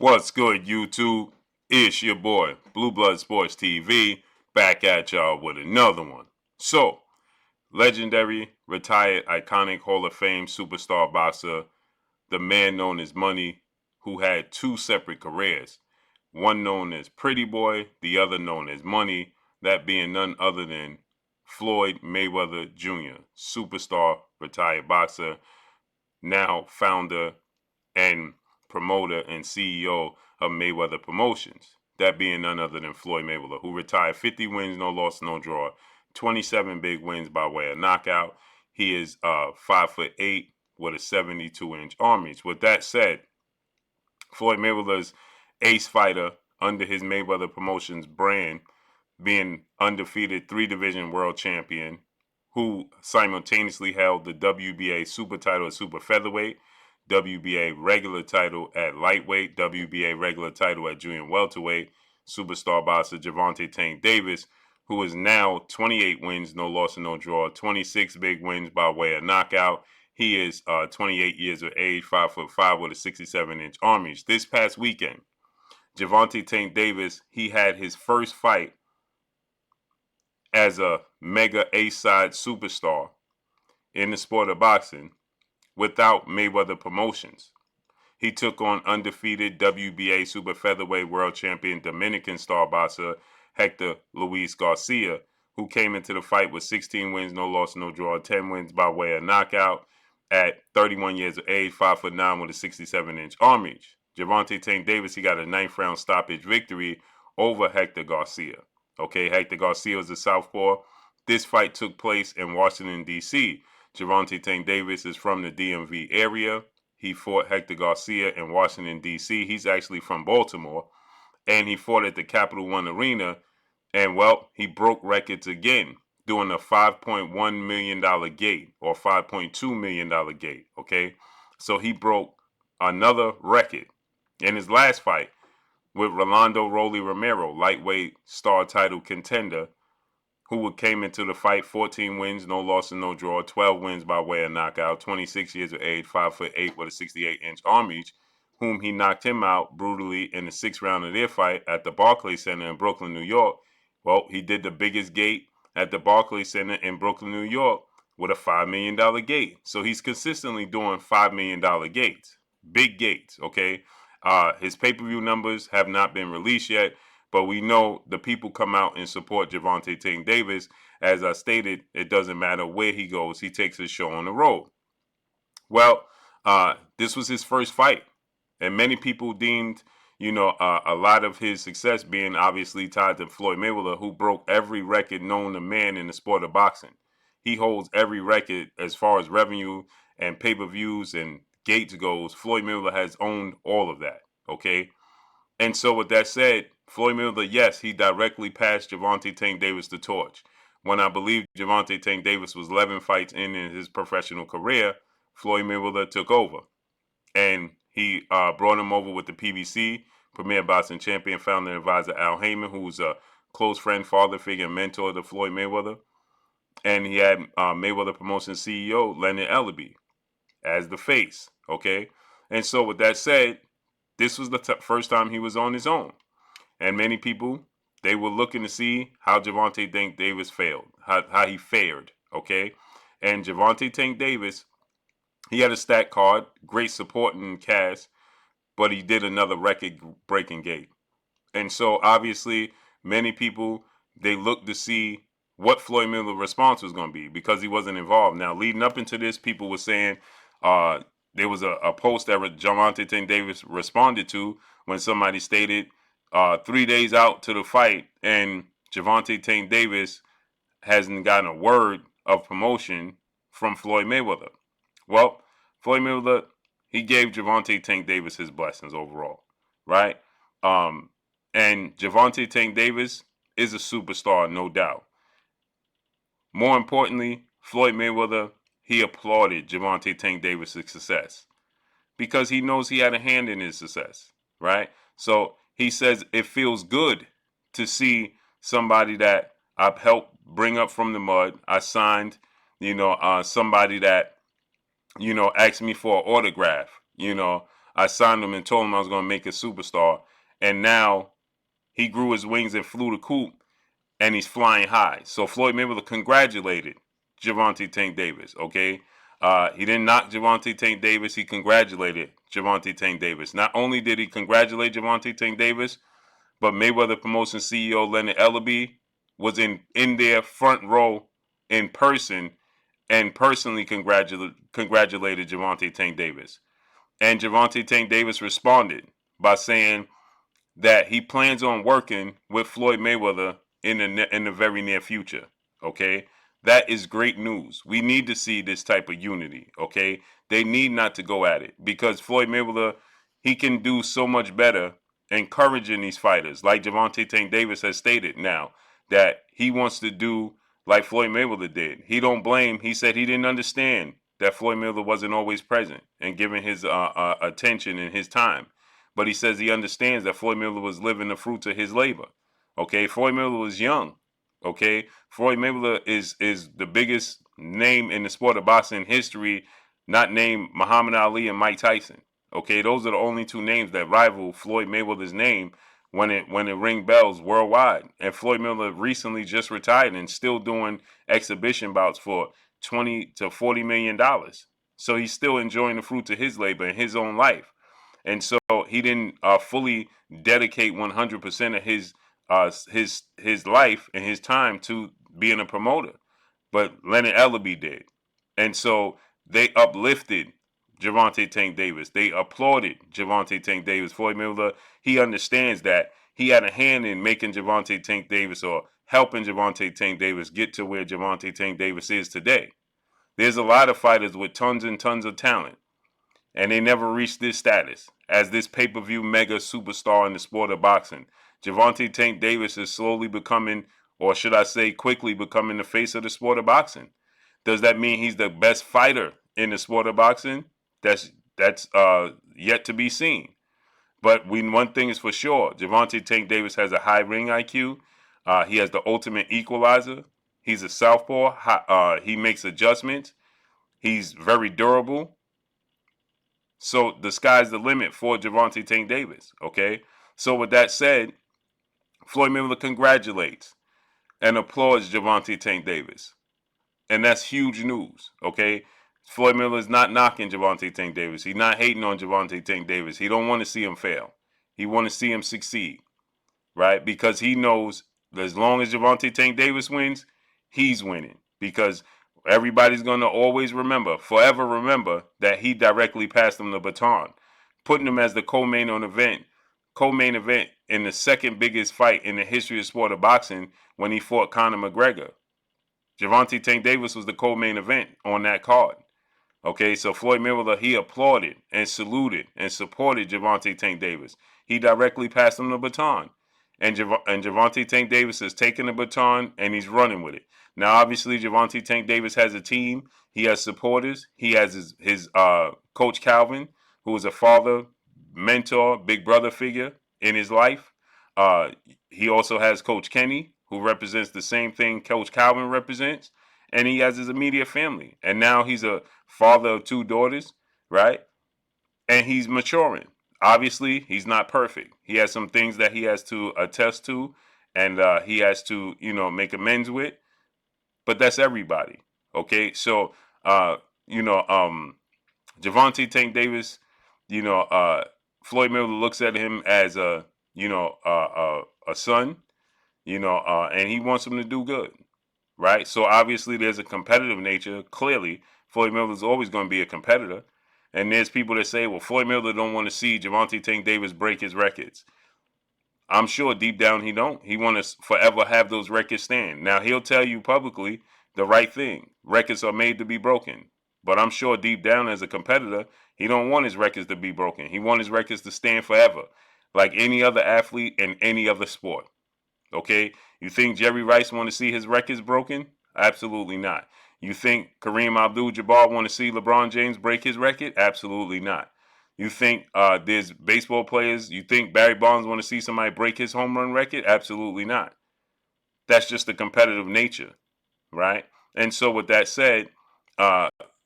What's good, YouTube? It's your boy, Blue Blood Sports TV, back at y'all with another one. So, legendary, retired, iconic Hall of Fame superstar boxer, the man known as Money, who had two separate careers. One known as Pretty Boy, the other known as Money, that being none other than Floyd Mayweather Jr., superstar, retired boxer, now founder and promoter and CEO of Mayweather Promotions. That being none other than Floyd Mayweather, who retired 50 wins, no loss, no draw, 27 big wins by way of knockout. He is 5'8" with a 72-inch arm reach. With that said, Floyd Mayweather's ace fighter under his Mayweather Promotions brand, being undefeated three-division world champion, who simultaneously held the WBA super title at super featherweight, WBA regular title at lightweight, WBA regular title at junior welterweight, superstar boxer Gervonta Davis, who is now 28 wins, no loss and no draw, 26 big wins by way of knockout. He is 28 years of age, 5'5" with a 67-inch arm reach. This past weekend, Gervonta Davis, he had his first fight as a mega A-side superstar in the sport of boxing without Mayweather Promotions. He took on undefeated WBA super featherweight world champion Dominican star boxer Hector Luis Garcia, who came into the fight with 16 wins, no loss, no draw, 10 wins by way of knockout at 31 years of age, 5'9" with a 67-inch arm reach. Gervonta Davis, he got a ninth round stoppage victory over Hector Garcia. Okay, Hector Garcia is a southpaw. This fight took place in Washington, D.C. Gervonta Davis is from the DMV area. He fought Hector Garcia in Washington, D.C. He's actually from Baltimore. And he fought at the Capital One Arena. And, well, he broke records again, doing a $5.1 million gate or $5.2 million gate, okay? So he broke another record in his last fight with Rolando Rolly Romero, lightweight star title contender, who came into the fight 14 wins, no loss and no draw, 12 wins by way of knockout, 26 years of age, 5'8" with a 68-inch arm reach, whom he knocked him out brutally in the sixth round of their fight at the Barclays Center in Brooklyn, New York. Well, he did the biggest gate at the Barclays Center in Brooklyn, New York with a $5 million gate. So he's consistently doing $5 million gates, big gates, okay? His pay-per-view numbers have not been released yet, but we know the people come out and support Gervonta Davis. As I stated, it doesn't matter where he goes. He takes his show on the road. Well, this was his first fight, and many people deemed, a lot of his success being obviously tied to Floyd Mayweather, who broke every record known to man in the sport of boxing. He holds every record as far as revenue and pay-per-views and gates goes. Floyd Mayweather has owned all of that, okay? And so with that said, Floyd Mayweather, yes, he directly passed Gervonta Davis the torch. When I believe Gervonta Davis was 11 fights in his professional career, Floyd Mayweather took over. And he brought him over with the PBC, Premier Boxing Champion, founder and advisor Al Heyman, who's a close friend, father figure, and mentor to Floyd Mayweather. And he had Mayweather Promotions CEO Leonard Ellerbe as the face, okay? And so with that said, this was the first time he was on his own. And many people, they were looking to see how Gervonta Davis failed, how he fared, okay? And Gervonta Davis, he had a stat card, great supporting cast, but he did another record-breaking gate. And so obviously, many people, they looked to see what Floyd Mayweather's response was going to be because he wasn't involved. Now, leading up into this, people were saying there was a post that Gervonta Davis responded to when somebody stated 3 days out to the fight and Gervonta Davis hasn't gotten a word of promotion from Floyd Mayweather. Well, Floyd Mayweather, he gave Gervonta Davis his blessings overall, right? And Gervonta Davis is a superstar, no doubt. More importantly, Floyd Mayweather, he applauded Gervonta Davis' success because he knows he had a hand in his success, right? So he says it feels good to see somebody that I've helped bring up from the mud. I signed, somebody that, asked me for an autograph, I signed him and told him I was going to make a superstar. And now he grew his wings and flew the coop, and he's flying high. So Floyd Mayweather congratulated Gervonta Tank Davis, okay? He didn't knock Gervonta Tank Davis. He congratulated Gervonta Tank Davis. Not only did he congratulate Gervonta Tank Davis, but Mayweather Promotion CEO Leonard Ellaby was in their front row in person and personally congratulated Gervonta Tank Davis. And Gervonta Tank Davis responded by saying that he plans on working with Floyd Mayweather in the very near future. Okay, that is great news. We need to see this type of unity. Okay, they need not to go at it because Floyd Mayweather, he can do so much better encouraging these fighters, like Gervonta Tank Davis has stated now that he wants to do like Floyd Mayweather did. He don't blame. He said he didn't understand that Floyd Mayweather wasn't always present and giving his attention and his time. But he says he understands that Floyd Mayweather was living the fruits of his labor. Okay, Floyd Mayweather was young. Okay, Floyd Mayweather is the biggest name in the sport of boxing history, not named Muhammad Ali and Mike Tyson. Okay, those are the only two names that rival Floyd Mayweather's name when it ring bells worldwide. And Floyd Mayweather recently just retired and still doing exhibition bouts for $20 to $40 million. So he's still enjoying the fruits of his labor in his own life. And so he didn't fully dedicate 100% of his life and his time to being a promoter, but Leonard Ellaby did. And so they uplifted Gervonta Tank Davis. They applauded Gervonta Tank Davis. Floyd Mayweather, he understands that he had a hand in making Gervonta Tank Davis or helping Gervonta Tank Davis get to where Gervonta Tank Davis is today. There's a lot of fighters with tons and tons of talent, and they never reached this status as this pay-per-view mega superstar in the sport of boxing. Gervonta Tank Davis is slowly becoming, or should I say quickly becoming, the face of the sport of boxing. Does that mean he's the best fighter in the sport of boxing? That's yet to be seen. But one thing is for sure, Gervonta Tank Davis has a high ring IQ. He has the ultimate equalizer. He's a southpaw. He makes adjustments. He's very durable. So the sky's the limit for Gervonta Tank Davis, okay? So with that said, Floyd Mayweather congratulates and applauds Gervonta Tank Davis. And that's huge news, okay? Floyd Mayweather is not knocking Gervonta Tank Davis. He's not hating on Gervonta Tank Davis. He don't want to see him fail. He want to see him succeed, right? Because he knows that as long as Gervonta Tank Davis wins, he's winning. Because everybody's going to always remember, forever remember, that he directly passed him the baton, putting him as the co-main event in the second biggest fight in the history of sport of boxing when he fought Conor McGregor. Gervonta Tank Davis was the co-main event on that card. Okay, so Floyd Mayweather, he applauded and saluted and supported Gervonta Tank Davis. He directly passed him the baton. And Gervonta Tank Davis has taken the baton and he's running with it. Now, obviously, Gervonta Tank Davis has a team. He has supporters. He has his coach Calvin, who is a father, mentor, big brother figure in his life. He also has Coach Kenny, who represents the same thing Coach Calvin represents. And he has his immediate family. And now he's a father of two daughters, right? And he's maturing. Obviously, he's not perfect. He has some things that he has to attest to and he has to, make amends with. But that's everybody. Okay. So, Gervonta Tank Davis, Floyd Mayweather looks at him as a son, and he wants him to do good. Right? So obviously there's a competitive nature. Clearly, Floyd Mayweather is always going to be a competitor. And there's people that say, well, Floyd Mayweather don't want to see Gervonta Tank Davis break his records. I'm sure deep down he don't. He wants to forever have those records stand. Now, he'll tell you publicly the right thing. Records are made to be broken. But I'm sure deep down as a competitor, he don't want his records to be broken. He wants his records to stand forever, like any other athlete in any other sport. Okay, you think Jerry Rice want to see his records broken? Absolutely not. You think Kareem Abdul-Jabbar want to see LeBron James break his record? Absolutely not. You think there's baseball players, you think Barry Bonds want to see somebody break his home run record? Absolutely not. That's just the competitive nature, right? And so with that said,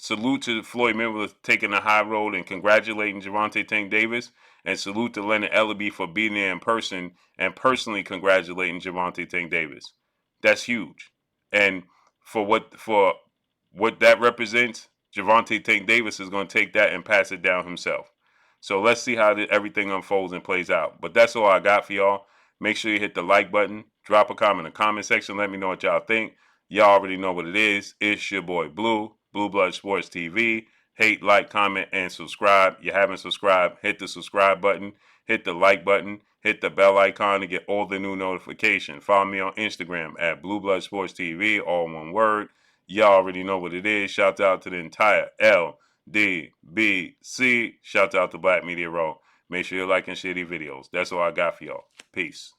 salute to Floyd Mayweather taking the high road and congratulating Gervonta Davis, and salute to Leonard Ellaby for being there in person and personally congratulating Gervonta Davis. That's huge, and for what that represents, Gervonta Davis is going to take that and pass it down himself. So let's see how everything unfolds and plays out. But that's all I got for y'all. Make sure you hit the like button, drop a comment in the comment section, let me know what y'all think. Y'all already know what it is. It's your boy Blue, Blue Blood Sports TV. Hate, like, comment, and subscribe. You haven't subscribed, hit the subscribe button, hit the like button, hit the bell icon to get all the new notifications. Follow me on Instagram at Blue Blood Sports TV, all one word. Y'all already know what it is. Shout out to the entire LDBC. Shout out to Black Media Row. Make sure you like and share these videos. That's all I got for y'all. Peace.